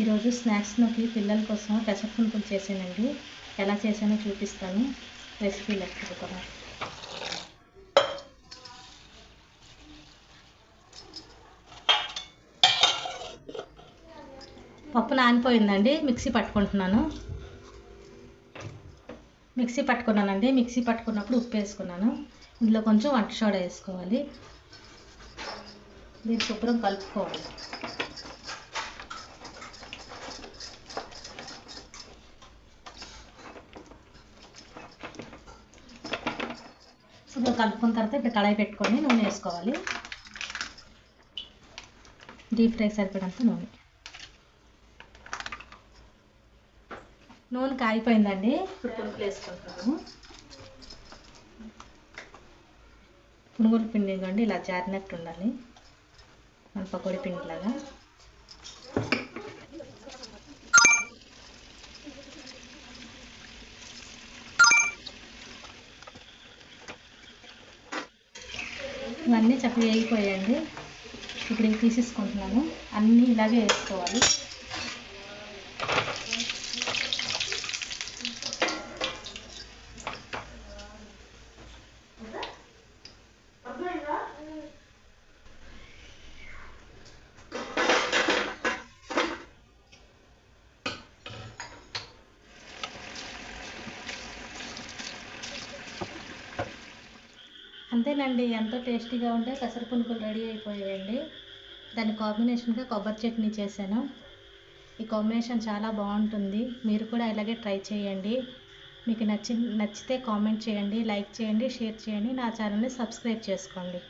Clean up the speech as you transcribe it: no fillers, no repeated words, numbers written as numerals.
ఈరోజు స్నాక్స్లోకి పిల్లల కోసం పెసరపునుకులు చేశానండి. ఎలా చేశానో చూపిస్తాను. రెసిపీ లెక్కగా పప్పు నానిపోయిందండి. మిక్సీ పట్టుకున్నానండి. మిక్సీ పట్టుకున్నప్పుడు ఉప్పు వేసుకున్నాను. ఇందులో కొంచెం వంట సోడా వేసుకోవాలి. దీన్ని శుభ్రం కలుపుకోవాలి. శుభ్రం కలుపుకున్న తర్వాత ఇప్పుడు కడాయి పెట్టుకొని నూనె వేసుకోవాలి. డీప్ ఫ్రై సరిపడంత నూనె కాగిపోయిందండి. ఇప్పుడు పునుగులు వేసుకుంటాము. పునుగుల పిండి ఇవ్వండి, ఇలా జారినట్టు ఉండాలి, మన పకోడీ పిండిలాగా. ఇవన్నీ చక్కగా వేగిపోయాయండి. ఇప్పుడు ఇవి తీసేసుకుంటున్నాను. అన్నీ ఇలాగే వేసుకోవాలి. అంతేనండి, ఎంతో టేస్టీగా ఉండే పెసర పునుకులు రెడీ అయిపోయాయండి. దాని కాంబినేషన్గా కొబ్బరి చట్నీ చేశాను. ఈ కాంబినేషన్ చాలా బాగుంటుంది. మీరు కూడా ఇలాగే ట్రై చేయండి. మీకు నచ్చితే కామెంట్ చేయండి, లైక్ చేయండి, షేర్ చేయండి. నా ఛానల్ని సబ్స్క్రైబ్ చేసుకోండి.